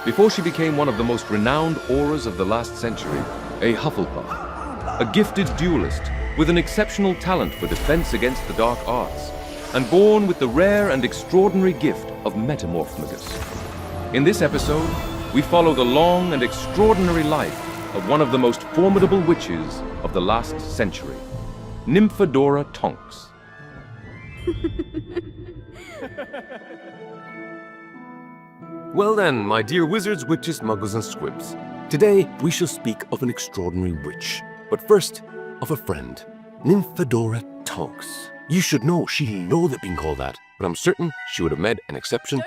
before she became one of the most renowned Aurors of the last century, a Hufflepuff, a gifted duelist with an exceptional talent for defense against the dark arts, and born with the rare and extraordinary gift of Metamorphmagus. In this episode, we follow the long and extraordinary life of one of the most formidable witches of the last century, NYMPHADORA TONKS. Well then, my dear wizards, witches, muggles, and squibs, today we shall speak of an extraordinary witch, but first, of a friend, NYMPHADORA TONKS. You should know she loathed being called that, but I'm certain she would have made an exception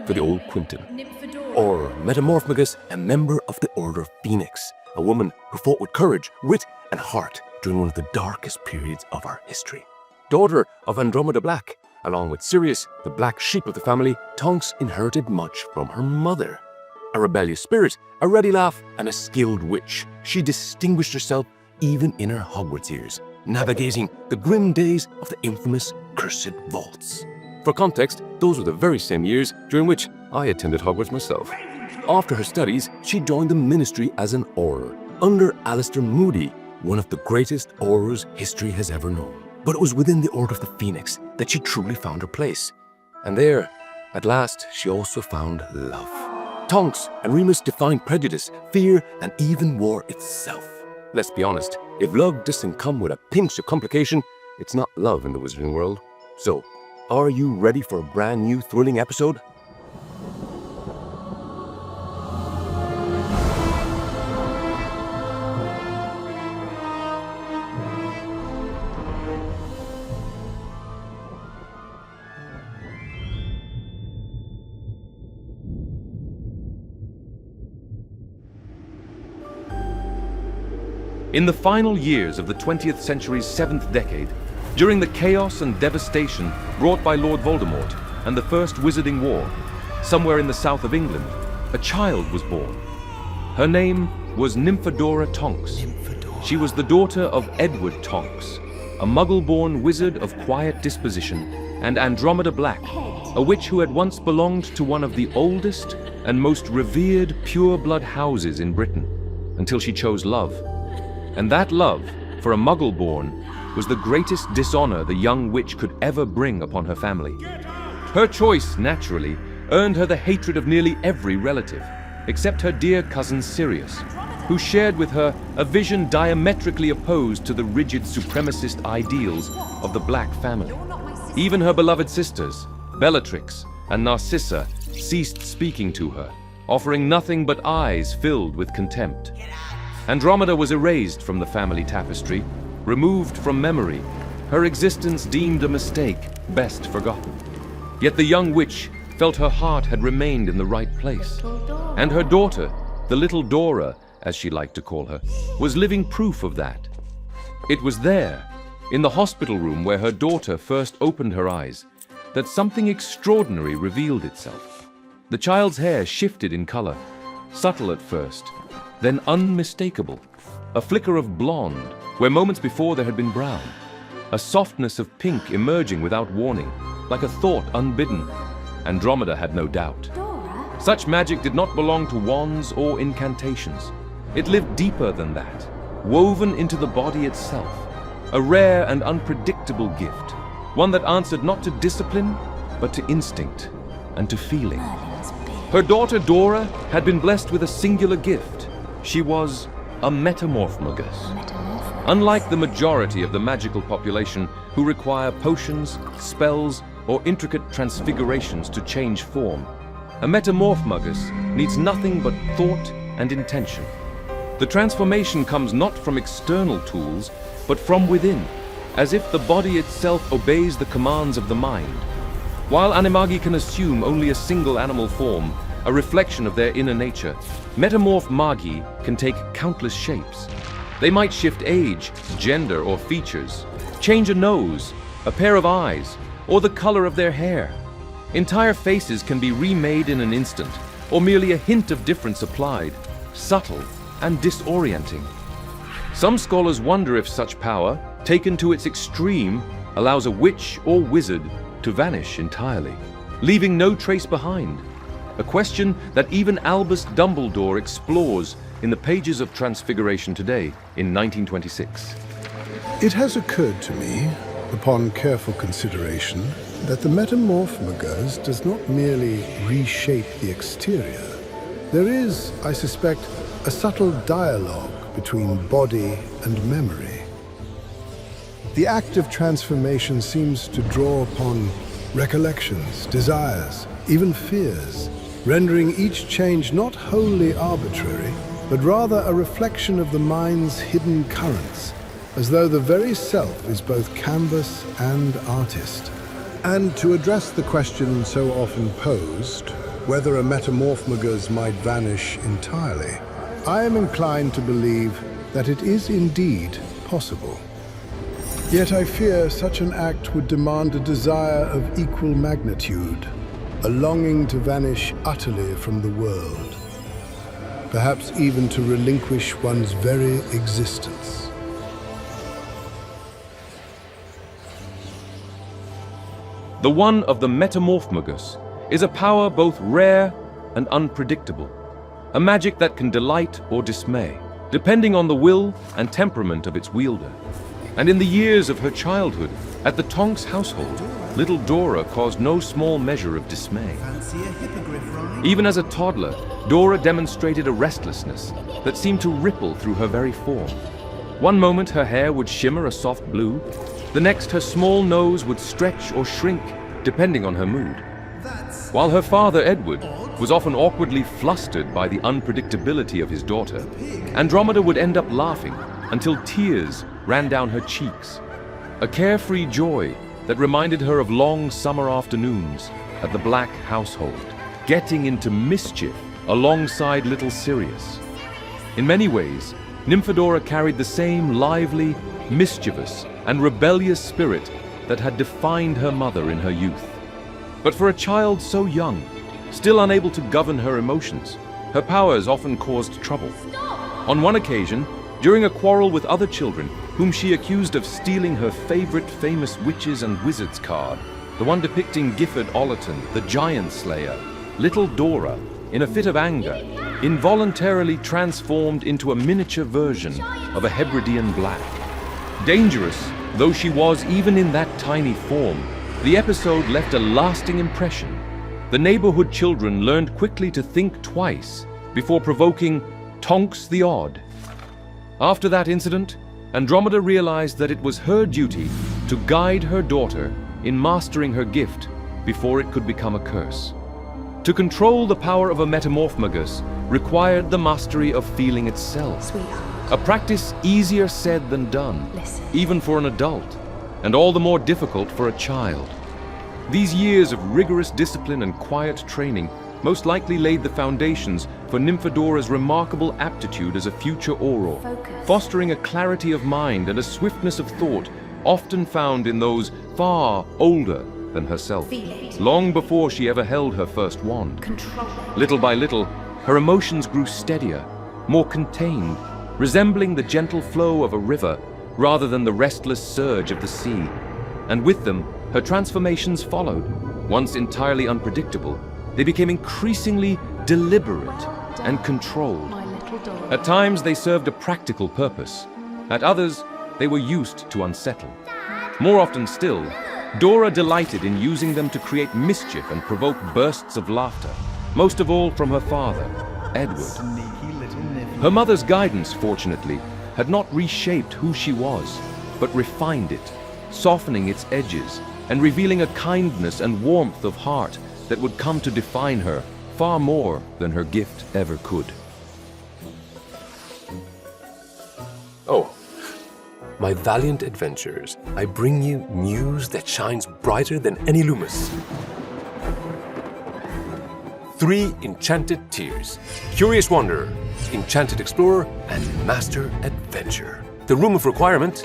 for the old Quentin. Or Metamorphmagus, a member of the Order of Phoenix, a woman who fought with courage, wit, and heart during one of the darkest periods of our history. Daughter of Andromeda Black, along with Sirius, the black sheep of the family, Tonks inherited much from her mother. A rebellious spirit, a ready laugh, and a skilled witch, she distinguished herself even in her Hogwarts years, navigating the grim days of the infamous Cursed Vaults. For context, those were the very same years during which I attended Hogwarts myself. After her studies, she joined the ministry as an Auror, under Alistair Moody, one of the greatest Aurors history has ever known. But it was within the Order of the Phoenix that she truly found her place. And there, at last, she also found love. Tonks and Remus defined prejudice, fear, and even war itself. Let's be honest, if love doesn't come with a pinch of complication, it's not love in the wizarding world. So, are you ready for a brand new thrilling episode? In the final years of the 20th century's 7th decade, during the chaos and devastation brought by Lord Voldemort and the First Wizarding War, somewhere in the south of England, a child was born. Her name was NYMPHADORA TONKS. She was the daughter of Edward Tonks, a muggle-born wizard of quiet disposition, and Andromeda Black, a witch who had once belonged to one of the oldest and most revered pure-blood houses in Britain, until she chose love. And that love, for a muggle-born, was the greatest dishonor the young witch could ever bring upon her family. Her choice, naturally, earned her the hatred of nearly every relative, except her dear cousin Sirius, who shared with her a vision diametrically opposed to the rigid supremacist ideals of the Black family. Even her beloved sisters, Bellatrix and Narcissa, ceased speaking to her, offering nothing but eyes filled with contempt. Andromeda was erased from the family tapestry, removed from memory, her existence deemed a mistake, best forgotten. Yet the young witch felt her heart had remained in the right place. And her daughter, the little Dora, as she liked to call her, was living proof of that. It was there, in the hospital room where her daughter first opened her eyes, that something extraordinary revealed itself. The child's hair shifted in color, subtle at first, then unmistakable, a flicker of blonde where moments before there had been brown, a softness of pink emerging without warning, like a thought unbidden. Andromeda had no doubt. Such magic did not belong to wands or incantations. It lived deeper than that, woven into the body itself, a rare and unpredictable gift, one that answered not to discipline, but to instinct and to feeling. Her daughter Dora had been blessed with a singular gift. She was a Metamorphmagus. Unlike the majority of the magical population who require potions, spells, or intricate transfigurations to change form, a Metamorphmagus needs nothing but thought and intention. The transformation comes not from external tools, but from within, as if the body itself obeys the commands of the mind. While animagi can assume only a single animal form, a reflection of their inner nature, Metamorphmagi can take countless shapes. They might shift age, gender, or features, change a nose, a pair of eyes, or the color of their hair. Entire faces can be remade in an instant, or merely a hint of difference applied, subtle and disorienting. Some scholars wonder if such power, taken to its extreme, allows a witch or wizard to vanish entirely, leaving no trace behind. a question that even Albus Dumbledore explores in the pages of Transfiguration Today in 1926. It has occurred to me, upon careful consideration, that the Metamorphmagus does not merely reshape the exterior. There is, I suspect, a subtle dialogue between body and memory. The act of transformation seems to draw upon recollections, desires, even fears, rendering each change not wholly arbitrary, but rather a reflection of the mind's hidden currents, as though the very self is both canvas and artist. And to address the question so often posed, whether a Metamorphmagus might vanish entirely, I am inclined to believe that it is indeed possible. Yet I fear such an act would demand a desire of equal magnitude, a longing to vanish utterly from the world, perhaps even to relinquish one's very existence. The one of the Metamorphmagus is a power both rare and unpredictable, a magic that can delight or dismay, depending on the will and temperament of its wielder. And in the years of her childhood, at the Tonks household, little Dora caused no small measure of dismay. Even as a toddler, Dora demonstrated a restlessness that seemed to ripple through her very form. One moment her hair would shimmer a soft blue, the next her small nose would stretch or shrink, depending on her mood. While her father, Edward, was often awkwardly flustered by the unpredictability of his daughter, Andromeda would end up laughing until tears ran down her cheeks, a carefree joy that reminded her of long summer afternoons at the Black household, getting into mischief alongside little Sirius. In many ways, Nymphadora carried the same lively, mischievous, and rebellious spirit that had defined her mother in her youth. But for a child so young, still unable to govern her emotions, her powers often caused trouble. On one occasion, during a quarrel with other children, whom she accused of stealing her favorite famous witches and wizards card, the one depicting Gifford Ollerton, the giant slayer, little Dora, in a fit of anger, involuntarily transformed into a miniature version of a Hebridean black. Dangerous though she was even in that tiny form, the episode left a lasting impression. The neighborhood children learned quickly to think twice before provoking Tonks the Odd. After that incident, Andromeda realized that it was her duty to guide her daughter in mastering her gift before it could become a curse. To control the power of a Metamorphmagus required the mastery of feeling itself. Sweetheart. A practice easier said than done, Listen. even for an adult, and all the more difficult for a child. These years of rigorous discipline and quiet training most likely laid the foundations for Nymphadora's remarkable aptitude as a future Auror, Focus. fostering a clarity of mind and a swiftness of thought often found in those far older than herself, Feel it. long before she ever held her first wand. Control it. Little by little, her emotions grew steadier, more contained, resembling the gentle flow of a river rather than the restless surge of the sea. And with them, her transformations followed. Once entirely unpredictable, they became increasingly deliberate and controlled. My little Dora. At times, they served a practical purpose. At others, they were used to unsettle. More often still, Dora delighted in using them to create mischief and provoke bursts of laughter, most of all from her father, Edward. Her mother's guidance, fortunately, had not reshaped who she was, but refined it, softening its edges and revealing a kindness and warmth of heart that would come to define her far more than her gift ever could. Oh, my valiant adventurers, I bring you news that shines brighter than any Loomis. 3 enchanted tiers: Curious Wanderer, Enchanted Explorer, and Master Adventurer. The room of requirement?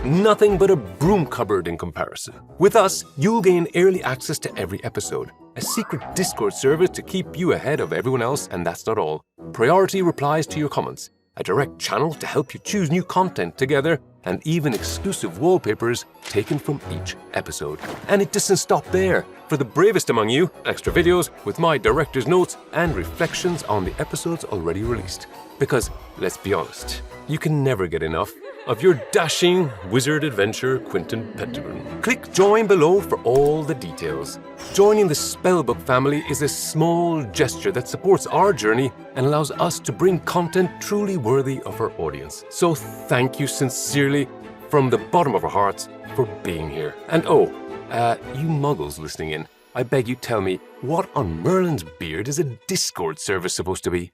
Nothing but a broom cupboard in comparison. With us, you'll gain early access to every episode, a secret Discord server to keep you ahead of everyone else, and that's not all. Priority replies to your comments, a direct channel to help you choose new content together, and even exclusive wallpapers taken from each episode. And it doesn't stop there. For the bravest among you, extra videos with my director's notes and reflections on the episodes already released. Because, let's be honest, you can never get enough of your dashing wizard adventure, Quentin Pendragon. Click join below for all the details. Joining the Spellbook family is a small gesture that supports our journey and allows us to bring content truly worthy of our audience. So thank you sincerely from the bottom of our hearts for being here. And you muggles listening in, I beg you tell me, what on Merlin's beard is a Discord server supposed to be?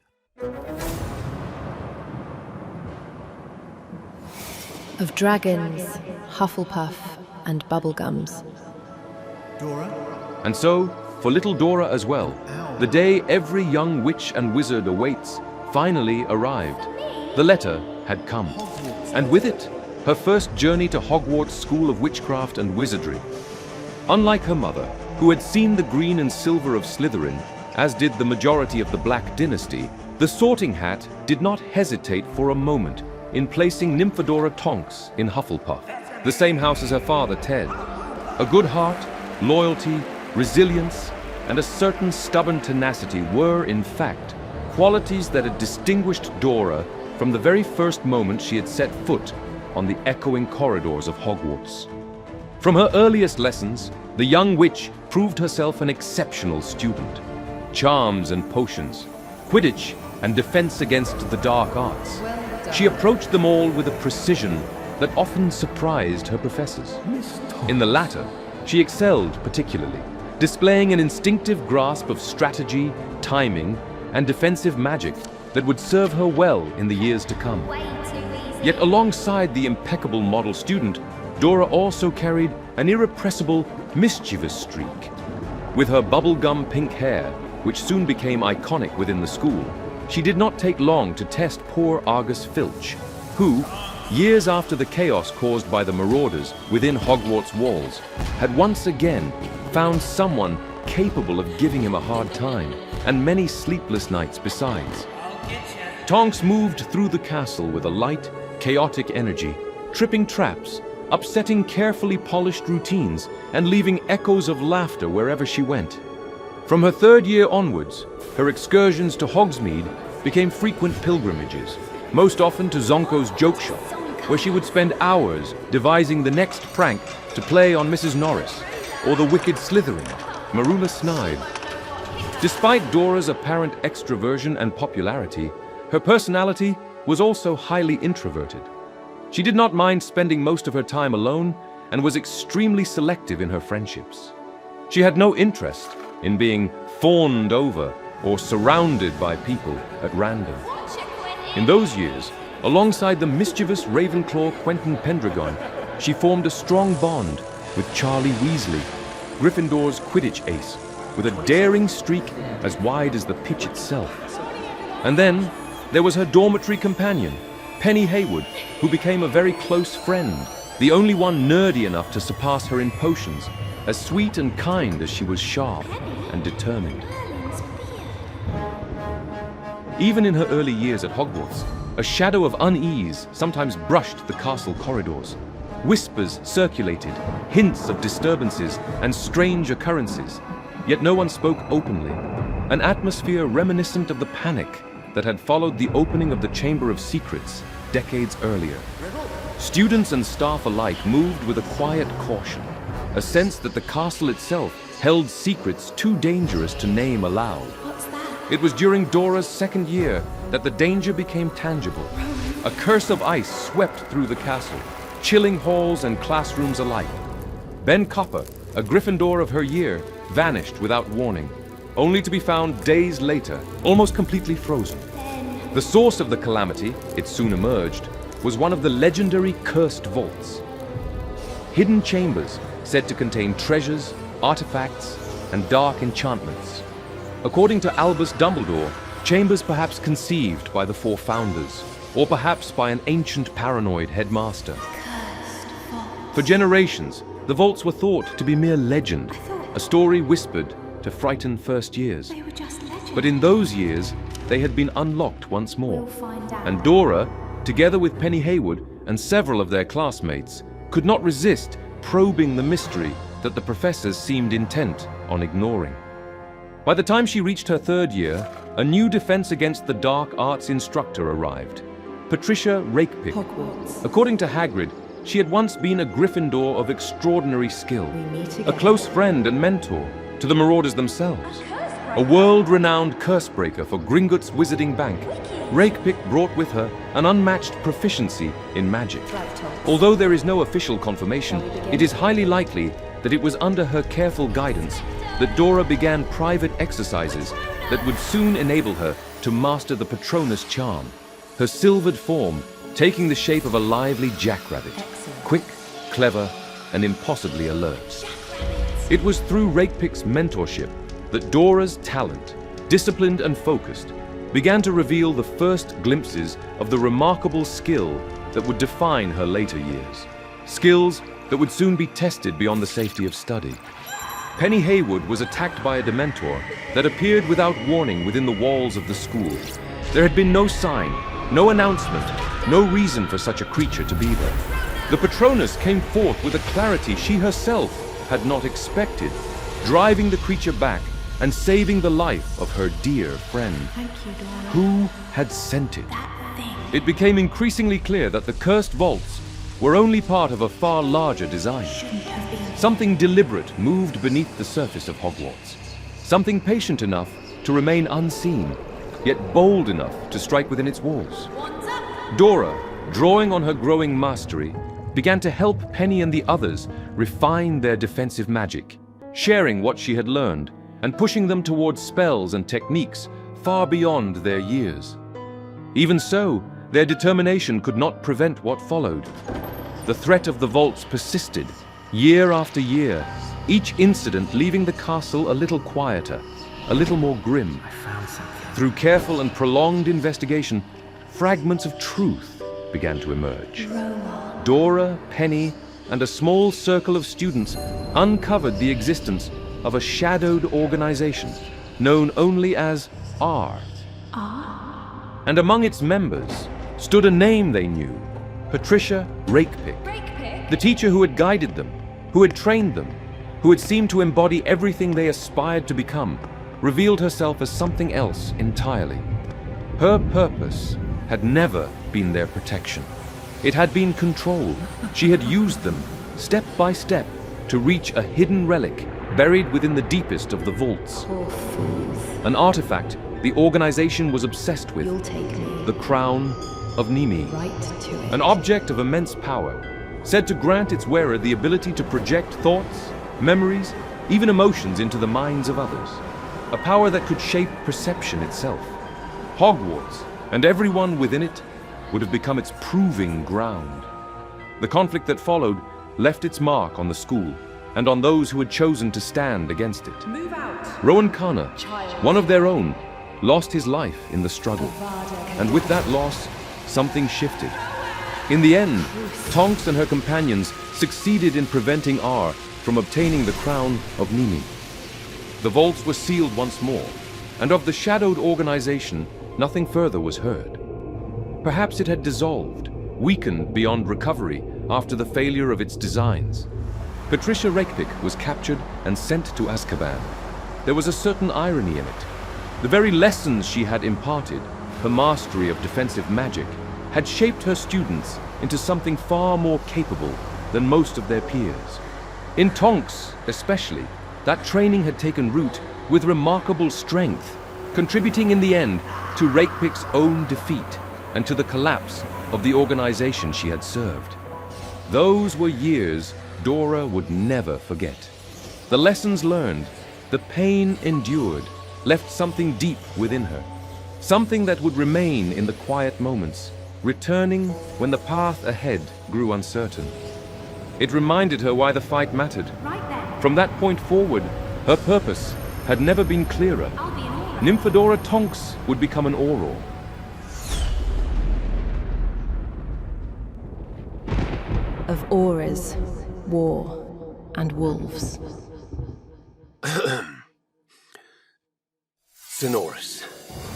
Of dragons, Hufflepuff, and Bubblegums. And so, for little Dora as well, the day every young witch and wizard awaits finally arrived. The letter had come, and with it, her first journey to Hogwarts School of Witchcraft and Wizardry. Unlike her mother, who had seen the green and silver of Slytherin, as did the majority of the Black Dynasty, the Sorting Hat did not hesitate for a moment in placing NYMPHADORA TONKS in Hufflepuff, the same house as her father, Ted. A good heart, loyalty, resilience, and a certain stubborn tenacity were, in fact, qualities that had distinguished Dora from the very first moment she had set foot on the echoing corridors of Hogwarts. From her earliest lessons, the young witch proved herself an exceptional student. Charms and potions, Quidditch and defense against the dark arts. She approached them all with a precision that often surprised her professors. In the latter, she excelled particularly, displaying an instinctive grasp of strategy, timing, and defensive magic that would serve her well in the years to come. Yet alongside the impeccable model student, Dora also carried an irrepressible, mischievous streak. With her bubblegum pink hair, which soon became iconic within the school, she did not take long to test poor Argus Filch, who, years after the chaos caused by the marauders within Hogwarts walls, had once again found someone capable of giving him a hard time, and many sleepless nights besides. Tonks moved through the castle with a light, chaotic energy, tripping traps, upsetting carefully polished routines, and leaving echoes of laughter wherever she went. From her third year onwards, her excursions to Hogsmeade became frequent pilgrimages, most often to Zonko's joke shop, where she would spend hours devising the next prank to play on Mrs. Norris, or the wicked Slytherin, Marula Snide. Despite Dora's apparent extroversion and popularity, her personality was also highly introverted. She did not mind spending most of her time alone and was extremely selective in her friendships. She had no interest in being fawned over or surrounded by people at random. In those years, alongside the mischievous Ravenclaw Quentin Pendragon, she formed a strong bond with Charlie Weasley, Gryffindor's Quidditch ace, with a daring streak as wide as the pitch itself. And then there was her dormitory companion, Penny Haywood, who became a very close friend, the only one nerdy enough to surpass her in potions, as sweet and kind as she was sharp and determined. Even in her early years at Hogwarts, a shadow of unease sometimes brushed the castle corridors. Whispers circulated, hints of disturbances and strange occurrences, yet no one spoke openly, an atmosphere reminiscent of the panic that had followed the opening of the Chamber of Secrets decades earlier. Students and staff alike moved with a quiet caution, a sense that the castle itself held secrets too dangerous to name aloud. It was during Dora's second year that the danger became tangible. A curse of ice swept through the castle, chilling halls and classrooms alike. Ben Copper, a Gryffindor of her year, vanished without warning, only to be found days later, almost completely frozen. The source of the calamity, it soon emerged, was one of the legendary cursed vaults. Hidden chambers said to contain treasures, artifacts, and dark enchantments. According to Albus Dumbledore, chambers perhaps conceived by the four founders, or perhaps by an ancient paranoid headmaster. For generations, the vaults were thought to be mere legend, a story whispered to frighten first years. But in those years, they had been unlocked once more, and Dora, together with Penny Haywood and several of their classmates could not resist probing the mystery that the professors seemed intent on ignoring. By the time she reached her third year, a new defense against the dark arts instructor arrived, Patricia Rakepick. Hogwarts. According to Hagrid, she had once been a Gryffindor of extraordinary skill, We meet a again. close friend and mentor to the Marauders themselves. A world-renowned cursebreaker for Gringotts Wizarding Bank, Rakepick brought with her an unmatched proficiency in magic. Although there is no official confirmation, it is highly likely that it was under her careful guidance that Dora began private exercises that would soon enable her to master the Patronus charm, her silvered form taking the shape of a lively jackrabbit, quick, clever, and impossibly alert. It was through Rakepick's mentorship that Dora's talent, disciplined and focused, began to reveal the first glimpses of the remarkable skill that would define her later years. Skills that would soon be tested beyond the safety of study. Penny Haywood was attacked by a Dementor that appeared without warning within the walls of the school. There had been no sign, no announcement, no reason for such a creature to be there. The Patronus came forth with a clarity she herself had not expected, driving the creature back and saving the life of her dear friend. Thank you, Dora. Who had sent it? That thing. It became increasingly clear that the cursed vaults were only part of a far larger design. Shouldn't have been. Something deliberate moved beneath the surface of Hogwarts. Something patient enough to remain unseen, yet bold enough to strike within its walls. Dora, drawing on her growing mastery, began to help Penny and the others refine their defensive magic, sharing what she had learned and pushing them towards spells and techniques far beyond their years. Even so, their determination could not prevent what followed. The threat of the vaults persisted, year after year, each incident leaving the castle a little quieter, a little more grim. I found something. Through careful and prolonged investigation, fragments of truth began to emerge. Dora, Penny, and a small circle of students uncovered the existence of a shadowed organization known only as R. And among its members stood a name they knew, Patricia Rakepick, the teacher who had guided them, who had trained them, who had seemed to embody everything they aspired to become, revealed herself as something else entirely. Her purpose had never been their protection. It had been control. She had used them, step by step, to reach a hidden relic buried within the deepest of the vaults. Poor fools. An artifact the organization was obsessed with, You'll take me the crown of Noemi. right to it. An object of immense power, said to grant its wearer the ability to project thoughts, memories, even emotions into the minds of others. A power that could shape perception itself. Hogwarts, and everyone within it, would have become its proving ground. The conflict that followed left its mark on the school, and on those who had chosen to stand against it. Move out. Rowan Connor, one of their own, lost his life in the struggle. And with that loss, something shifted. In the end, Tonks and her companions succeeded in preventing R from obtaining the crown of Noemi. The vaults were sealed once more, and of the shadowed organization, nothing further was heard. Perhaps it had dissolved, weakened beyond recovery after the failure of its designs. Patricia Rakepick was captured and sent to Azkaban. There was a certain irony in it. The very lessons she had imparted, her mastery of defensive magic, had shaped her students into something far more capable than most of their peers. In Tonks, especially, that training had taken root with remarkable strength, contributing in the end to Rakepick's own defeat and to the collapse of the organization she had served. Those were years Dora would never forget. The lessons learned, the pain endured, left something deep within her, something that would remain in the quiet moments, returning when the path ahead grew uncertain. It reminded her why the fight mattered. From that point forward, her purpose had never been clearer. NYMPHADORA TONKS would become an Auror. Of auras, war, and wolves. Sonorous.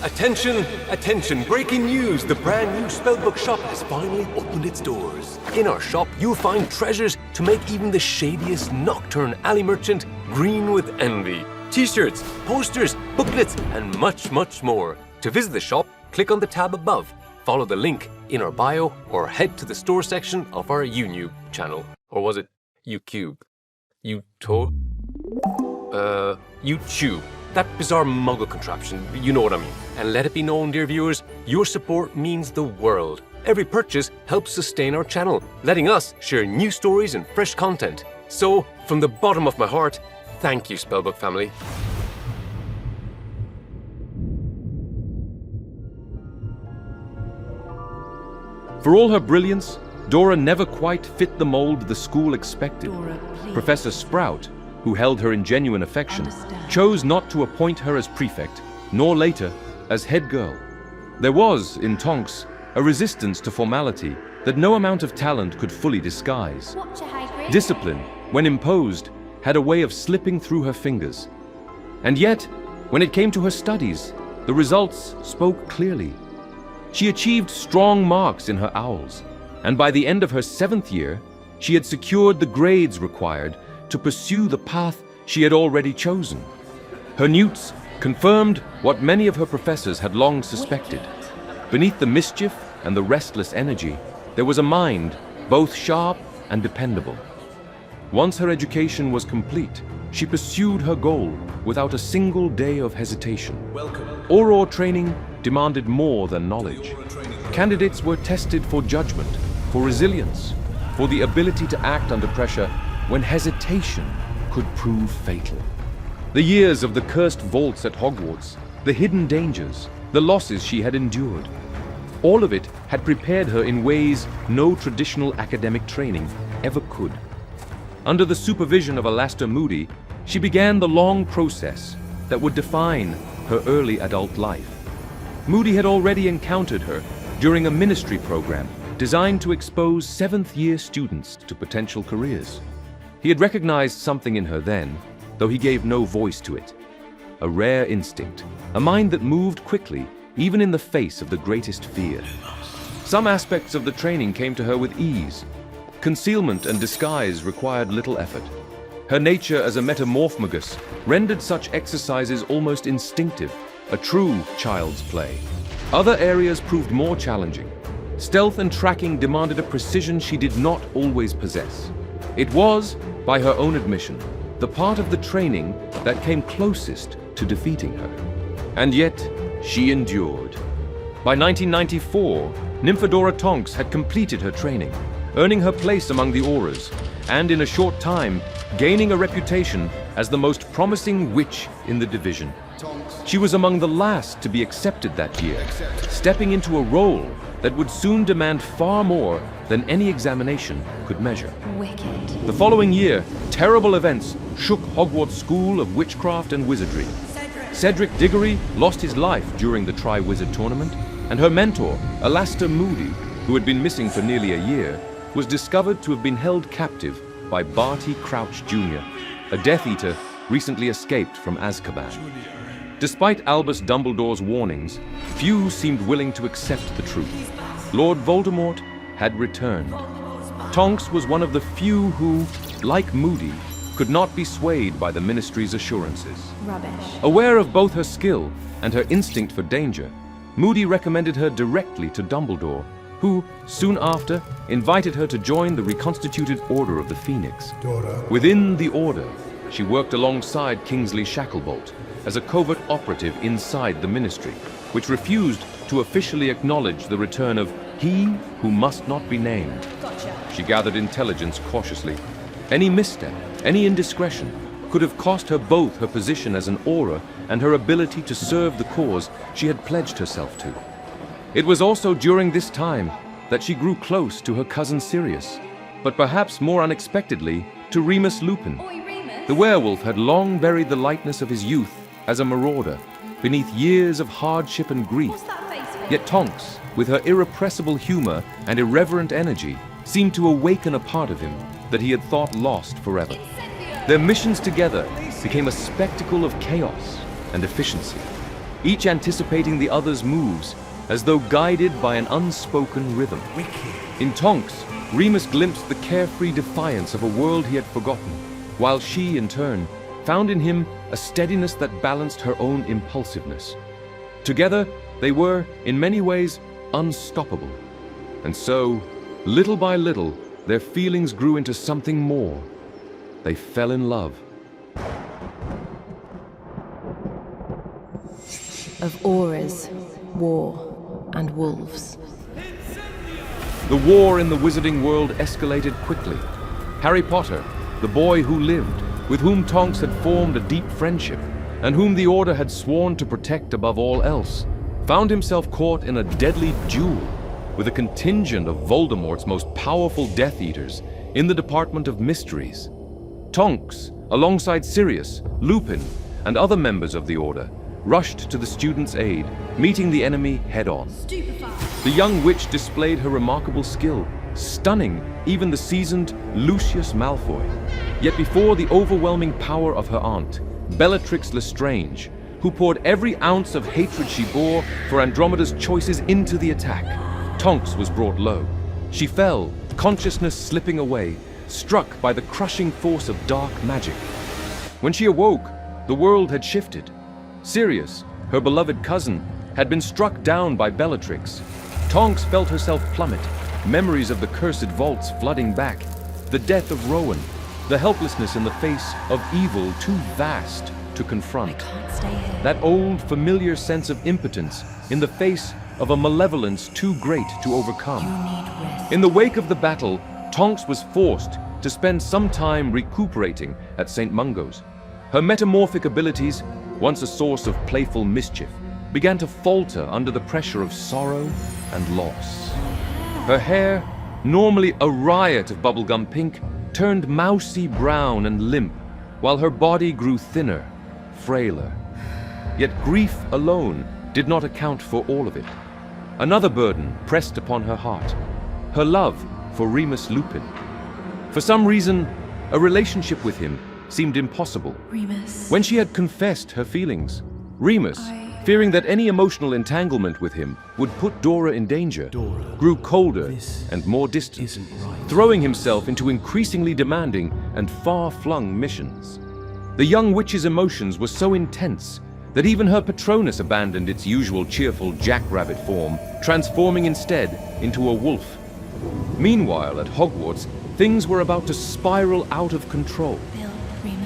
Attention, attention, breaking news! The brand new Spellbook Shop has finally opened its doors. In our shop, you'll find treasures to make even the shadiest nocturne alley merchant green with envy. T-shirts, posters, booklets, and much, much more. To visit the shop, click on the tab above, follow the link in our bio, or head to the store section of our YouTube channel. Or was it YouTube? YouTube. That bizarre muggle contraption, you know what I mean. And let it be known, dear viewers, your support means the world. Every purchase helps sustain our channel, letting us share new stories and fresh content. So, from the bottom of my heart, thank you, Spellbook family. For all her brilliance, Dora never quite fit the mold the school expected. Dora, please. Professor Sprout, who held her in genuine affection, chose not to appoint her as prefect, nor later as head girl. There was, in Tonks, a resistance to formality that no amount of talent could fully disguise. Discipline, when imposed, had a way of slipping through her fingers. And yet, when it came to her studies, the results spoke clearly. She achieved strong marks in her owls, and by the end of her 7th year, she had secured the grades required to pursue the path she had already chosen. Her newts confirmed what many of her professors had long suspected. Beneath the mischief and the restless energy, there was a mind both sharp and dependable. Once her education was complete, she pursued her goal without a single day of hesitation. Auror training demanded more than knowledge. Candidates were tested for judgment, for resilience, for the ability to act under pressure when hesitation could prove fatal. The years of the cursed vaults at Hogwarts, the hidden dangers, the losses she had endured, all of it had prepared her in ways no traditional academic training ever could. Under the supervision of Alastair Moody, she began the long process that would define her early adult life. Moody had already encountered her during a ministry program designed to expose 7th-year students to potential careers. He had recognized something in her then, though he gave no voice to it. A rare instinct, a mind that moved quickly, even in the face of the greatest fear. Some aspects of the training came to her with ease. Concealment and disguise required little effort. Her nature as a Metamorphmagus rendered such exercises almost instinctive, a true child's play. Other areas proved more challenging. Stealth and tracking demanded a precision she did not always possess. It was, by her own admission, the part of the training that came closest to defeating her. And yet, she endured. By 1994, NYMPHADORA TONKS had completed her training, earning her place among the Aurors, and in a short time, gaining a reputation as the most promising witch in the division. She was among the last to be accepted that year, stepping into a role that would soon demand far more than any examination could measure. Wicked. The following year, terrible events shook Hogwarts School of Witchcraft and Wizardry. Cedric Diggory lost his life during the Tri-Wizard tournament, and her mentor, Alastair Moody, who had been missing for nearly a year, was discovered to have been held captive by Barty Crouch Jr., a Death Eater recently escaped from Azkaban. Despite Albus Dumbledore's warnings, few seemed willing to accept the truth. Lord Voldemort had returned. Tonks was one of the few who, like Moody, could not be swayed by the Ministry's assurances. Rubbish. Aware of both her skill and her instinct for danger, Moody recommended her directly to Dumbledore, who, soon after, invited her to join the reconstituted Order of the Phoenix. Dora. Within the Order, she worked alongside Kingsley Shacklebolt as a covert operative inside the Ministry, which refused to officially acknowledge the return of he who must not be named. She gathered intelligence cautiously. Any misstep, any indiscretion, could have cost her both her position as an Auror and her ability to serve the cause she had pledged herself to. It was also during this time that she grew close to her cousin Sirius, but perhaps more unexpectedly to Remus Lupin. The werewolf had long buried the lightness of his youth as a marauder beneath years of hardship and grief. Yet Tonks, with her irrepressible humor and irreverent energy, seemed to awaken a part of him that he had thought lost forever. Their missions together became a spectacle of chaos and efficiency. each anticipating the other's moves, as though guided by an unspoken rhythm. In Tonks, Remus glimpsed the carefree defiance of a world he had forgotten, while she, in turn, found in him a steadiness that balanced her own impulsiveness. Together, they were, in many ways, unstoppable. And so, little by little, their feelings grew into something more. They fell in love. Of Aurors, war, and wolves. The war in the wizarding world escalated quickly. Harry Potter, the boy who lived, with whom Tonks had formed a deep friendship, and whom the Order had sworn to protect above all else, found himself caught in a deadly duel with a contingent of Voldemort's most powerful Death Eaters in the Department of Mysteries. Tonks, alongside Sirius, Lupin, and other members of the Order, rushed to the students' aid, meeting the enemy head-on. The young witch displayed her remarkable skill, stunning even the seasoned Lucius Malfoy. Yet before the overwhelming power of her aunt, Bellatrix Lestrange, who poured every ounce of hatred she bore for Andromeda's choices into the attack, Tonks was brought low. She fell, consciousness slipping away, struck by the crushing force of dark magic. When she awoke, the world had shifted. Sirius, her beloved cousin, had been struck down by Bellatrix. Tonks felt herself plummet, memories of the cursed vaults flooding back, the death of Rowan, the helplessness in the face of evil too vast to confront. That old, familiar sense of impotence in the face of a malevolence too great to overcome. In the wake of the battle, Tonks was forced to spend some time recuperating at St. Mungo's. Her metamorphic abilities, once a source of playful mischief, began to falter under the pressure of sorrow and loss. Her hair, normally a riot of bubblegum pink, turned mousy brown and limp, while her body grew thinner, frailer. Yet grief alone did not account for all of it. Another burden pressed upon her heart, her love for Remus Lupin. For some reason, a relationship with him seemed impossible. Remus. When she had confessed her feelings, Remus, fearing that any emotional entanglement with him would put Dora in danger, grew colder and more distant, throwing himself into increasingly demanding and far-flung missions. The young witch's emotions were so intense that even her Patronus abandoned its usual cheerful jackrabbit form, transforming instead into a wolf. Meanwhile, at Hogwarts, things were about to spiral out of control.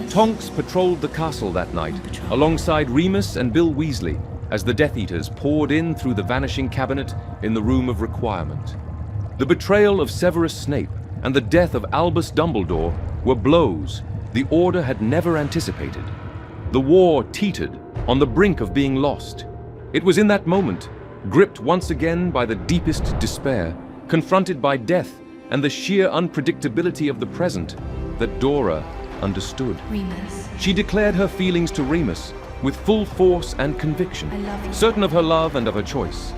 Tonks patrolled the castle that night, alongside Remus and Bill Weasley, as the Death Eaters poured in through the vanishing cabinet in the Room of Requirement. The betrayal of Severus Snape and the death of Albus Dumbledore were blows the Order had never anticipated. The war teetered on the brink of being lost. It was in that moment, gripped once again by the deepest despair, confronted by death and the sheer unpredictability of the present, that Dora understood. Remus. She declared her feelings to Remus with full force and conviction, I love you. certain of her love and of her choice.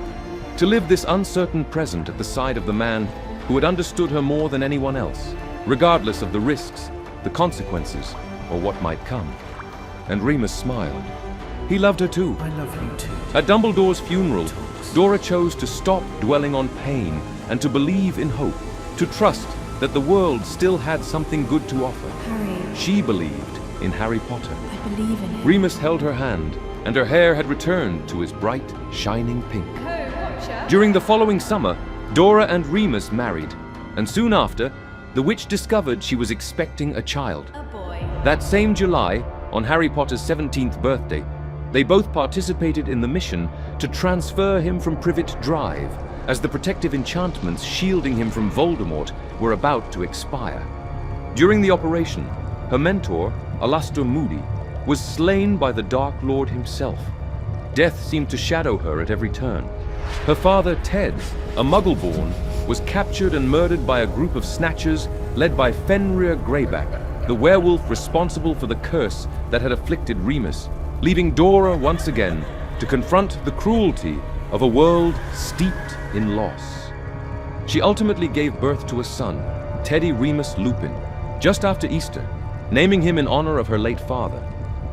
To live this uncertain present at the side of the man who had understood her more than anyone else, regardless of the risks, the consequences, or what might come. And Remus smiled. He loved her too. I love you too. At Dumbledore's funeral, Dora chose to stop dwelling on pain and to believe in hope, to trust that the world still had something good to offer. Harry, She believed in Harry Potter. I believe in it. Remus held her hand, and her hair had returned to its bright, shining pink. During the following summer, Dora and Remus married, and soon after, the witch discovered she was expecting a child. A boy. That same July, on Harry Potter's 17th birthday, they both participated in the mission to transfer him from Privet Drive, as the protective enchantments shielding him from Voldemort were about to expire. During the operation, her mentor, Alastor Moody, was slain by the Dark Lord himself. Death seemed to shadow her at every turn. Her father, Ted, a Muggle-born, was captured and murdered by a group of snatchers led by Fenrir Greyback, the werewolf responsible for the curse that had afflicted Remus, leaving Dora once again to confront the cruelty of a world steeped in loss. She ultimately gave birth to a son, Teddy Remus Lupin, just after Easter, naming him in honor of her late father.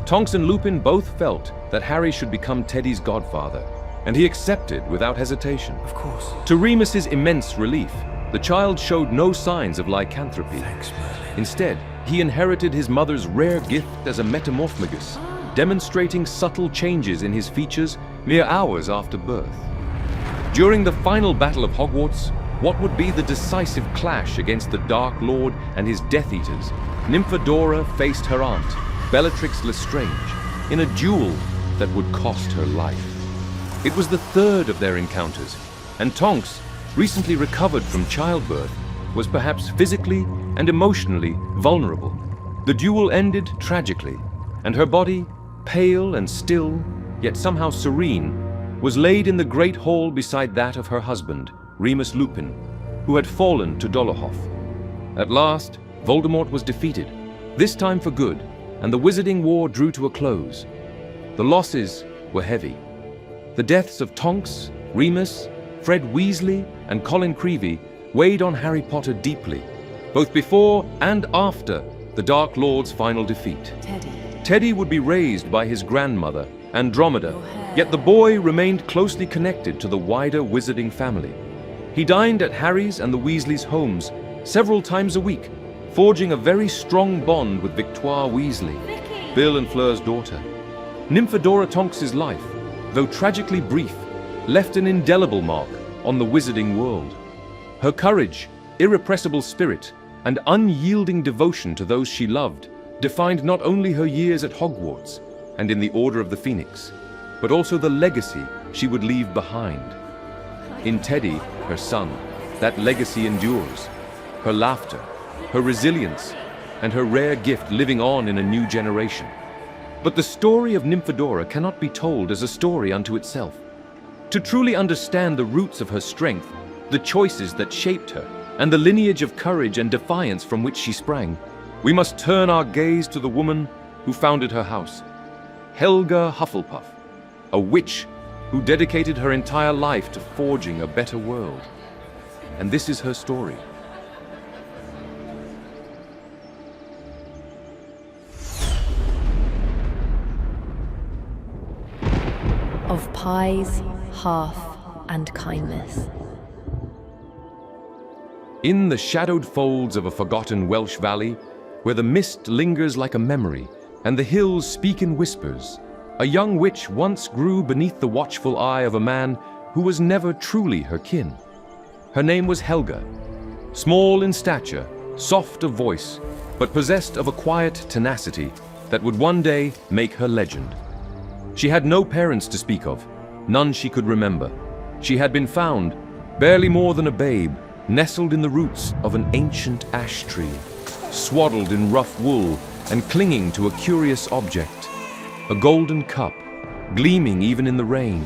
Tonks and Lupin both felt that Harry should become Teddy's godfather, and he accepted without hesitation. Of course. To Remus's immense relief, the child showed no signs of lycanthropy. Thanks, Merlin. Instead, he inherited his mother's rare gift as a Metamorphmagus, demonstrating subtle changes in his features mere hours after birth. During the final battle of Hogwarts, what would be the decisive clash against the Dark Lord and his Death Eaters, Nymphadora faced her aunt, Bellatrix Lestrange, in a duel that would cost her life. It was the third of their encounters, and Tonks, recently recovered from childbirth, was perhaps physically and emotionally vulnerable. The duel ended tragically, and her body, pale and still, yet somehow serene, was laid in the great hall beside that of her husband, Remus Lupin, who had fallen to Dolohov. At last, Voldemort was defeated, this time for good, and the Wizarding War drew to a close. The losses were heavy. The deaths of Tonks, Remus, Fred Weasley, and Colin Creevey weighed on Harry Potter deeply, both before and after the Dark Lord's final defeat. Teddy would be raised by his grandmother, Andromeda, yet the boy remained closely connected to the wider Wizarding family. He dined at Harry's and the Weasleys' homes several times a week, forging a very strong bond with Victoire Weasley, Bill and Fleur's daughter. Nymphadora Tonks' life, though tragically brief, left an indelible mark on the Wizarding world. Her courage, irrepressible spirit, and unyielding devotion to those she loved defined not only her years at Hogwarts and in the Order of the Phoenix, but also the legacy she would leave behind. In Teddy, her son, that legacy endures. Her laughter, her resilience, and her rare gift living on in a new generation. But the story of Nymphadora cannot be told as a story unto itself. To truly understand the roots of her strength, the choices that shaped her, and the lineage of courage and defiance from which she sprang, we must turn our gaze to the woman who founded her house, Helga Hufflepuff, a witch who dedicated her entire life to forging a better world. And this is her story. Of pies, hearth, and kindness. In the shadowed folds of a forgotten Welsh valley, where the mist lingers like a memory and the hills speak in whispers, a young witch once grew beneath the watchful eye of a man who was never truly her kin. Her name was Helga. Small in stature, soft of voice, but possessed of a quiet tenacity that would one day make her legend. She had no parents to speak of, none she could remember. She had been found, barely more than a babe, nestled in the roots of an ancient ash tree, swaddled in rough wool and clinging to a curious object, a golden cup, gleaming even in the rain.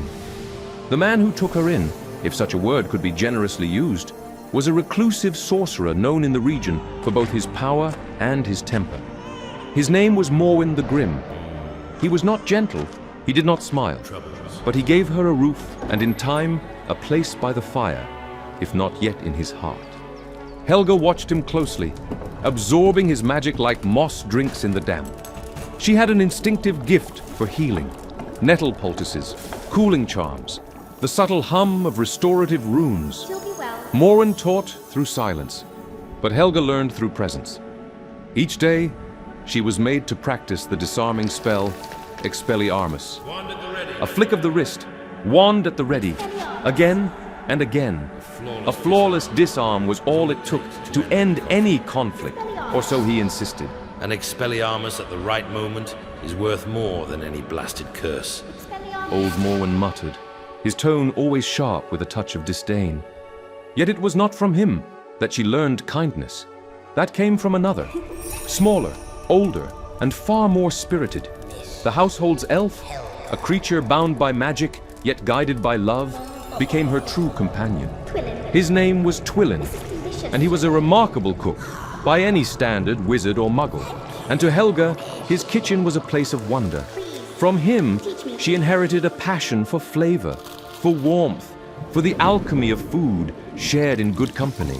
The man who took her in, if such a word could be generously used, was a reclusive sorcerer known in the region for both his power and his temper. His name was Morwen the Grim. He was not gentle, he did not smile, but he gave her a roof and in time a place by the fire, if not yet in his heart. Helga watched him closely, absorbing his magic like moss drinks in the damp. She had an instinctive gift for healing, nettle poultices, cooling charms, the subtle hum of restorative runes. Morwen taught through silence, but Helga learned through presence. Each day, she was made to practice the disarming spell Expelliarmus. A flick of the wrist, wand at the ready, again and again. A flawless disarm was all it took to end any conflict, or so he insisted. An Expelliarmus at the right moment is worth more than any blasted curse. Old Morwen muttered, his tone always sharp with a touch of disdain. Yet it was not from him that she learned kindness. That came from another, smaller, older, and far more spirited. The household's elf, a creature bound by magic, yet guided by love, became her true companion. His name was Twillin, and he was a remarkable cook, by any standard, wizard or muggle. And to Helga, his kitchen was a place of wonder. From him, she inherited a passion for flavor, for warmth, for the alchemy of food shared in good company.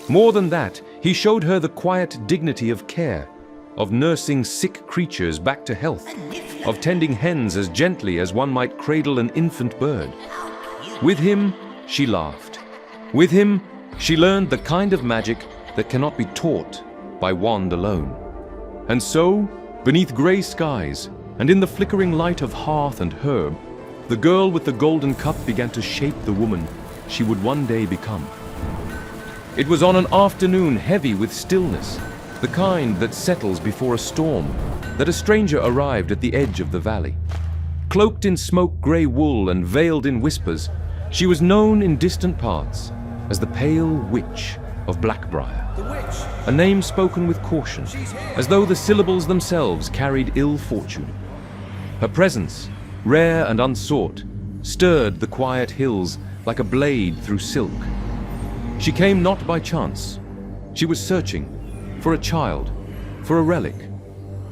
More than that, he showed her the quiet dignity of care, of nursing sick creatures back to health, of tending hens as gently as one might cradle an infant bird. With him, she laughed. With him, she learned the kind of magic that cannot be taught by wand alone. And so, beneath grey skies, and in the flickering light of hearth and herb, the girl with the golden cup began to shape the woman she would one day become. It was on an afternoon heavy with stillness, the kind that settles before a storm, that a stranger arrived at the edge of the valley. Cloaked in smoke-grey wool and veiled in whispers, she was known in distant parts as the Pale Witch of Blackbriar. A name spoken with caution, as though the syllables themselves carried ill fortune. Her presence, rare and unsought, stirred the quiet hills like a blade through silk. She came not by chance. She was searching for a child, for a relic,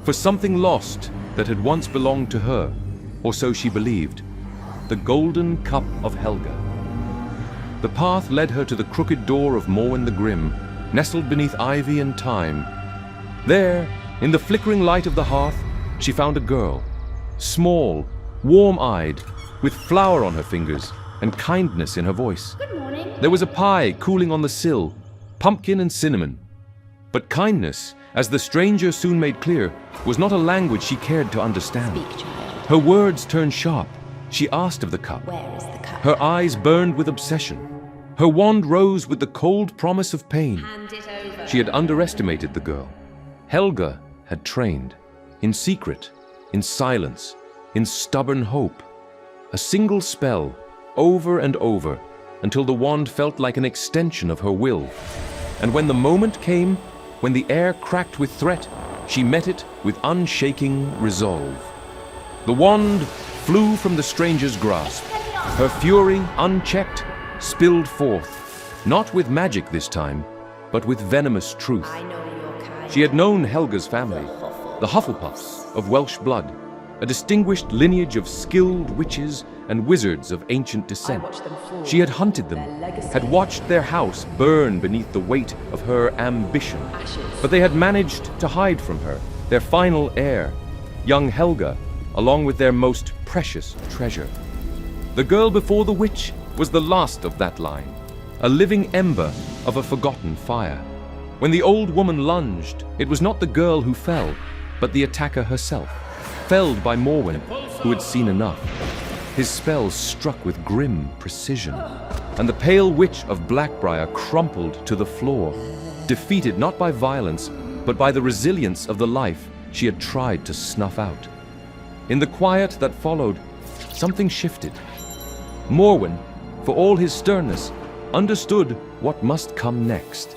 for something lost that had once belonged to her, or so she believed, the Golden Cup of Helga. The path led her to the crooked door of Morwen the Grim, nestled beneath ivy and thyme. There, in the flickering light of the hearth, she found a girl, small, warm-eyed, with flour on her fingers and kindness in her voice. Good morning. There was a pie cooling on the sill, pumpkin and cinnamon. But kindness, as the stranger soon made clear, was not a language she cared to understand. Speak, child. Her words turned sharp. She asked of the cup. Where is the cup? Her eyes burned with obsession. Her wand rose with the cold promise of pain. Hand it over. She had underestimated the girl. Helga had trained, in secret, in silence, in stubborn hope. A single spell, over and over, until the wand felt like an extension of her will. And when the moment came, when the air cracked with threat, she met it with unshaking resolve. The wand flew from the stranger's grasp. Her fury, unchecked, spilled forth, not with magic this time, but with venomous truth. I know your kind. She had known Helga's family, the Hufflepuffs of Welsh blood, a distinguished lineage of skilled witches and wizards of ancient descent. She had hunted them, had watched their house burn beneath the weight of her ambition. But they had managed to hide from her their final heir, young Helga, along with their most precious treasure. The girl before the witch was the last of that line, a living ember of a forgotten fire. When the old woman lunged, it was not the girl who fell, but the attacker herself, felled by Morwen, who had seen enough. His spells struck with grim precision, and the Pale Witch of Blackbriar crumpled to the floor, defeated not by violence, but by the resilience of the life she had tried to snuff out. In the quiet that followed, something shifted. Morwen, for all his sternness, understood what must come next.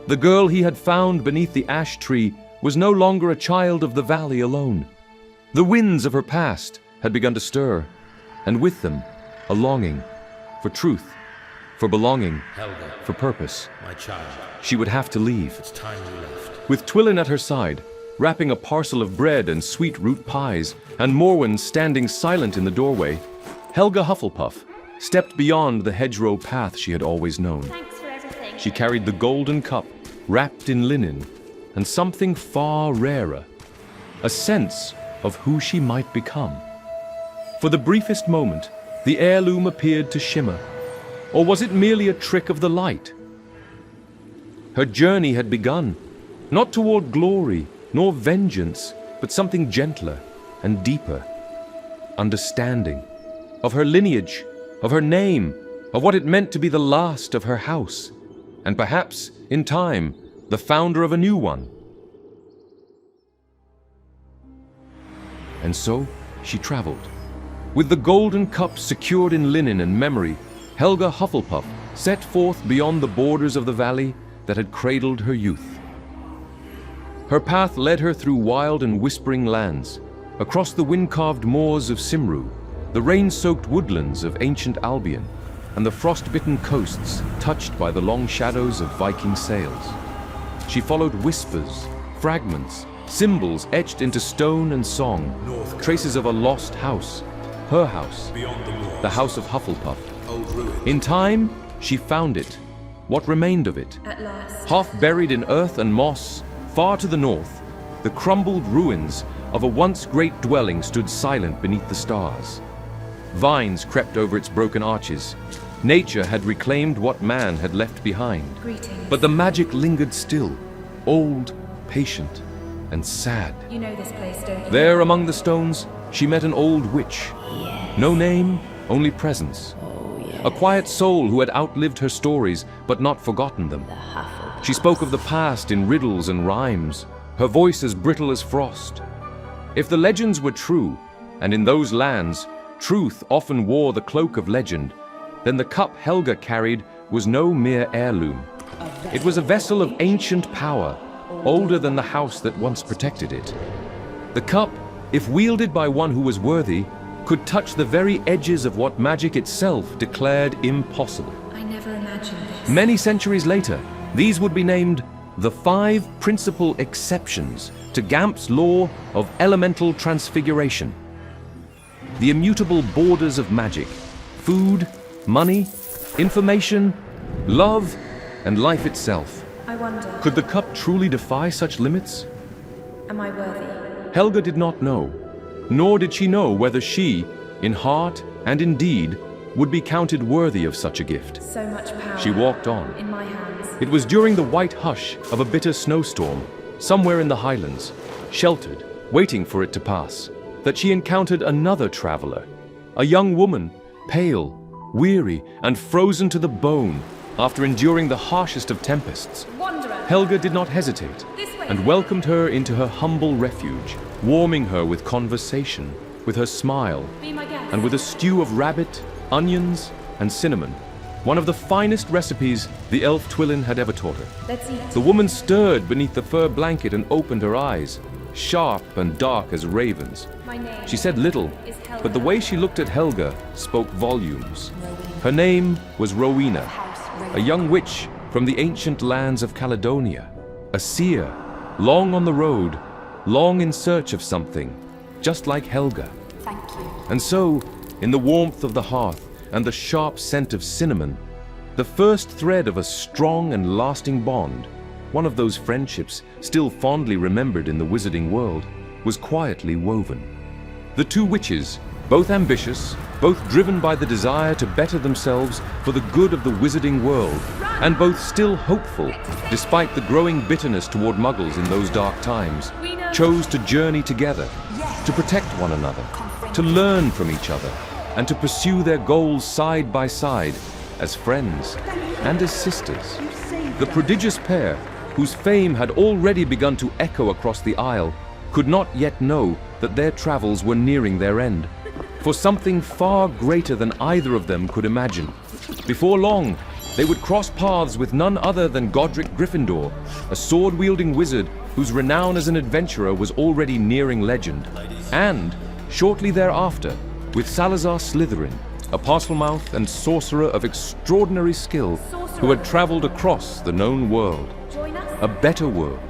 The girl he had found beneath the ash tree was no longer a child of the valley alone. The winds of her past had begun to stir, and with them, a longing for truth, for belonging, Helga, for purpose. my child, She would have to leave. it's time you left. With Twillin at her side, wrapping a parcel of bread and sweet root pies, and Morwen standing silent in the doorway, Helga Hufflepuff stepped beyond the hedgerow path she had always known. Thanks for everything. She carried the golden cup, wrapped in linen, and something far rarer, a sense of who she might become. For the briefest moment, the heirloom appeared to shimmer. Or was it merely a trick of the light? Her journey had begun, not toward glory nor vengeance, but something gentler and deeper. Understanding of her lineage, of her name, of what it meant to be the last of her house, and perhaps, in time, the founder of a new one. And so she traveled. With the golden cup secured in linen and memory, Helga Hufflepuff set forth beyond the borders of the valley that had cradled her youth. Her path led her through wild and whispering lands, across the wind-carved moors of Cymru, the rain-soaked woodlands of ancient Albion, and the frost-bitten coasts touched by the long shadows of Viking sails. She followed whispers, fragments, symbols etched into stone and song, traces of a lost house, her house, the house of Hufflepuff. In time, she found it, what remained of it. At last. Half buried in earth and moss, far to the north, the crumbled ruins of a once great dwelling stood silent beneath the stars. Vines crept over its broken arches. Nature had reclaimed what man had left behind. Greetings. But the magic lingered still, old, patient, and sad. You know this place, don't you? There among the stones, she met an old witch. Yes. No name, only presence. Oh, yes. A quiet soul who had outlived her stories, but not forgotten them. The Hufflepuff. She spoke of the past in riddles and rhymes, her voice as brittle as frost. If the legends were true, and in those lands, truth often wore the cloak of legend, then the cup Helga carried was no mere heirloom. It was a vessel of ancient power, older than the house that once protected it. The cup, if wielded by one who was worthy, could touch the very edges of what magic itself declared impossible. I never imagined this. Many centuries later, these would be named the 5 principal exceptions to Gamp's law of elemental transfiguration. The immutable borders of magic: food, money, information, love, and life itself. I wonder, Could the cup truly defy such limits? am I worthy? Helga did not know, nor did she know whether she, in heart and in deed, would be counted worthy of such a gift. So much power. She walked on. In my hands. It was during the white hush of a bitter snowstorm, somewhere in the highlands, sheltered, waiting for it to pass, that she encountered another traveler, a young woman, pale, weary, and frozen to the bone after enduring the harshest of tempests. Wanderer. Helga did not hesitate This way. and welcomed her into her humble refuge, warming her with conversation, with her smile, Be my guest. and with a stew of rabbit, onions, and cinnamon, one of the finest recipes the elf Twillin had ever taught her. Let's eat. The woman stirred beneath the fur blanket and opened her eyes, sharp and dark as ravens. My name. She said little, is Helga. but the way she looked at Helga spoke volumes. Her name was Rowena, a young witch from the ancient lands of Caledonia, a seer, long on the road, long in search of something, just like Helga. Thank you. And so, in the warmth of the hearth and the sharp scent of cinnamon, the first thread of a strong and lasting bond, one of those friendships still fondly remembered in the wizarding world, was quietly woven. The two witches, both ambitious, both driven by the desire to better themselves for the good of the wizarding world, and both still hopeful, despite the growing bitterness toward muggles in those dark times, chose to journey together, to protect one another, to learn from each other, and to pursue their goals side by side, as friends and as sisters. The prodigious pair, whose fame had already begun to echo across the Isle, could not yet know that their travels were nearing their end, for something far greater than either of them could imagine. Before long, they would cross paths with none other than Godric Gryffindor, a sword-wielding wizard whose renown as an adventurer was already nearing legend, and, shortly thereafter, with Salazar Slytherin, a Parselmouth and sorcerer of extraordinary skill who had traveled across the known world. Join us? A better world,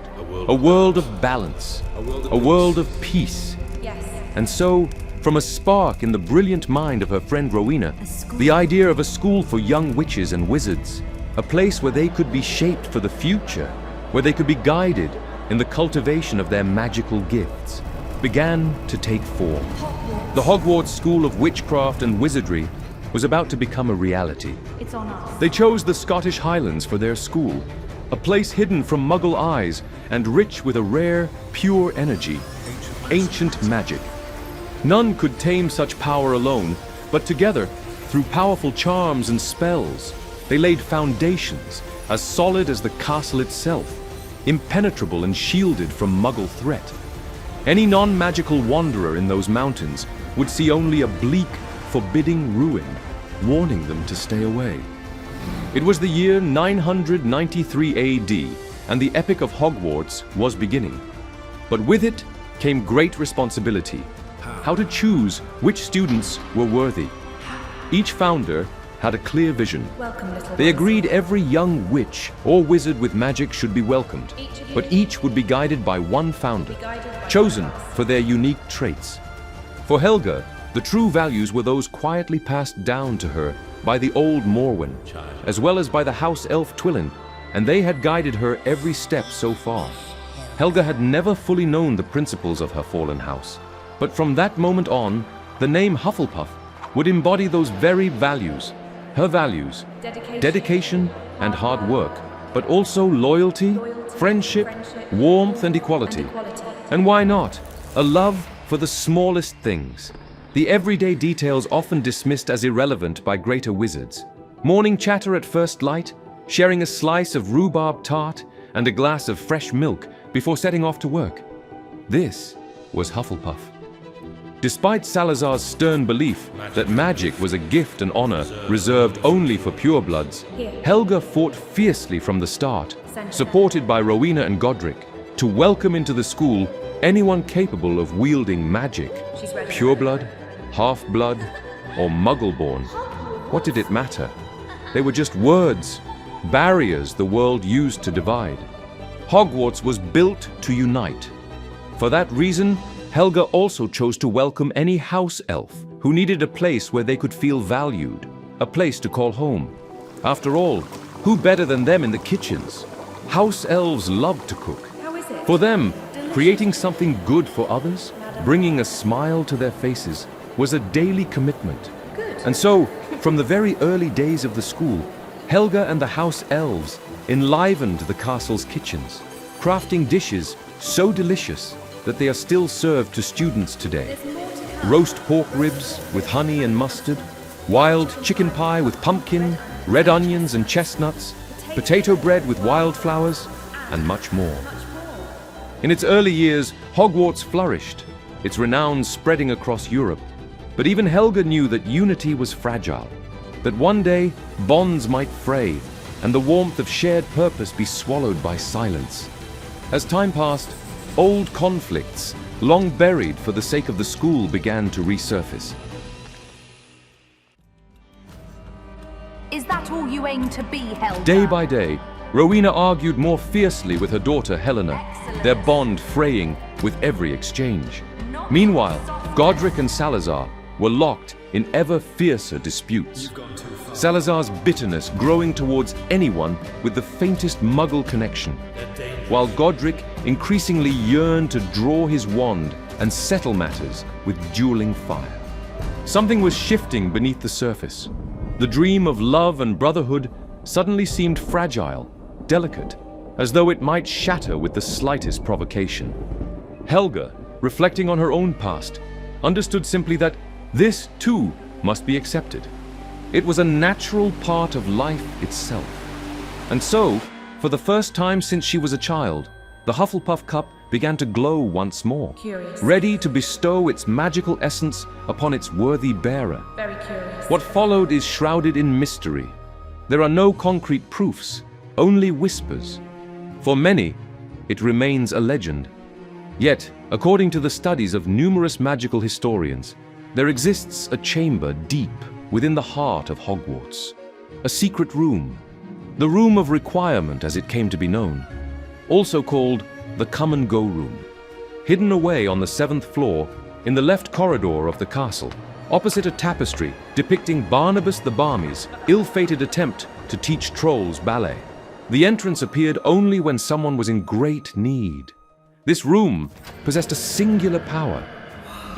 a world of balance, a world of peace. Yes. And so, from a spark in the brilliant mind of her friend Rowena, the idea of a school for young witches and wizards, a place where they could be shaped for the future, where they could be guided in the cultivation of their magical gifts, began to take form. The Hogwarts School of Witchcraft and Wizardry was about to become a reality. It's on us. They chose the Scottish Highlands for their school, a place hidden from Muggle eyes and rich with a rare, pure energy, ancient magic. None could tame such power alone, but together, through powerful charms and spells, they laid foundations as solid as the castle itself, impenetrable and shielded from Muggle threat. Any non-magical wanderer in those mountains would see only a bleak, forbidding ruin, warning them to stay away. It was the year 993 AD, and the Epic of Hogwarts was beginning. But with it came great responsibility: how to choose which students were worthy. Each founder had a clear vision. Welcome, little They ones. agreed every young witch or wizard with magic should be welcomed, but each would be guided by one founder, chosen for their unique traits. For Helga, the true values were those quietly passed down to her by the old Morwen, as well as by the house elf Twillin, and they had guided her every step so far. Helga had never fully known the principles of her fallen house. But from that moment on, the name Hufflepuff would embody those very values. Her values, dedication and hard work, but also loyalty, friendship, warmth and equality. And why not? A love for the smallest things. The everyday details often dismissed as irrelevant by greater wizards. Morning chatter at first light, sharing a slice of rhubarb tart and a glass of fresh milk before setting off to work. This was Hufflepuff. Despite Salazar's stern belief that magic was a gift and honor reserved only for purebloods, Helga fought fiercely from the start, supported by Rowena and Godric, to welcome into the school anyone capable of wielding magic. Pureblood, half-blood, or muggle-born. What did it matter? They were just words, barriers the world used to divide. Hogwarts was built to unite. For that reason, Helga also chose to welcome any house elf who needed a place where they could feel valued, a place to call home. After all, who better than them in the kitchens? House elves loved to cook. For them, creating something good for others, bringing a smile to their faces, was a daily commitment. And so, from the very early days of the school, Helga and the house elves enlivened the castle's kitchens, crafting dishes so delicious that they are still served to students today. Roast pork ribs with honey and mustard, wild chicken pie with pumpkin, red onions and chestnuts, potato bread with wildflowers, and much more. In its early years, Hogwarts flourished, its renown spreading across Europe. But even Helga knew that unity was fragile, that one day bonds might fray, and the warmth of shared purpose be swallowed by silence. As time passed, old conflicts, long buried for the sake of the school, began to resurface. Is that all you aim to be, Helga? Day by day, Rowena argued more fiercely with her daughter Helena, their bond fraying with every exchange. Meanwhile, Godric and Salazar were locked in ever fiercer disputes. Salazar's bitterness growing towards anyone with the faintest muggle connection, while Godric increasingly yearned to draw his wand and settle matters with dueling fire. Something was shifting beneath the surface. The dream of love and brotherhood suddenly seemed fragile, delicate, as though it might shatter with the slightest provocation. Helga, reflecting on her own past, understood simply that this too must be accepted. It was a natural part of life itself. And so, for the first time since she was a child, the Hufflepuff cup began to glow once more, ready to bestow its magical essence upon its worthy bearer. Very curious. What followed is shrouded in mystery. There are no concrete proofs, only whispers. For many, it remains a legend. Yet, according to the studies of numerous magical historians, there exists a chamber deep within the heart of Hogwarts, a secret room, the Room of Requirement as it came to be known, also called the Come and Go Room, hidden away on the 7th floor in the left corridor of the castle, opposite a tapestry depicting Barnabas the Barmy's ill-fated attempt to teach trolls ballet. The entrance appeared only when someone was in great need. This room possessed a singular power.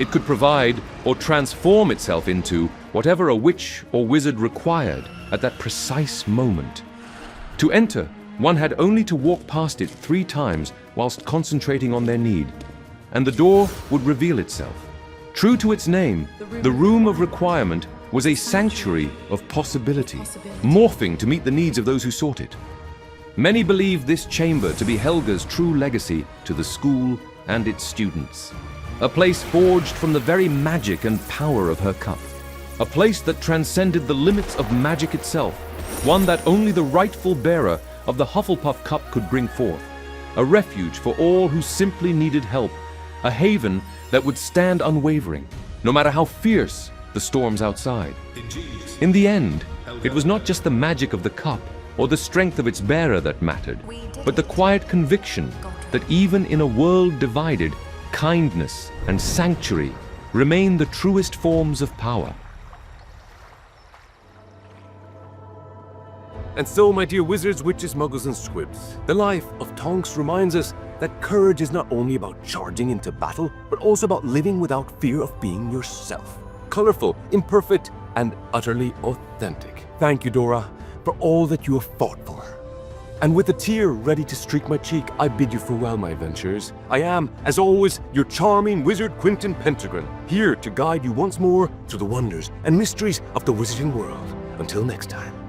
It could provide or transform itself into whatever a witch or wizard required at that precise moment. To enter, one had only to walk past it 3 times whilst concentrating on their need, and the door would reveal itself. True to its name, the Room of Requirement was a sanctuary of possibility, morphing to meet the needs of those who sought it. Many believe this chamber to be Helga's true legacy to the school and its students. A place forged from the very magic and power of her cup. A place that transcended the limits of magic itself. One that only the rightful bearer of the Hufflepuff cup could bring forth. A refuge for all who simply needed help. A haven that would stand unwavering, no matter how fierce the storms outside. In the end, it was not just the magic of the cup or the strength of its bearer that mattered, but the quiet conviction that even in a world divided, kindness and sanctuary remain the truest forms of power. And so, my dear wizards, witches, muggles, and squibs, the life of Tonks reminds us that courage is not only about charging into battle, but also about living without fear of being yourself. Colorful, imperfect, and utterly authentic. Thank you, Dora, for all that you have fought for. And with a tear ready to streak my cheek, I bid you farewell, my adventurers. I am, as always, your charming wizard Quentin Pentagran, here to guide you once more through the wonders and mysteries of the wizarding world. Until next time.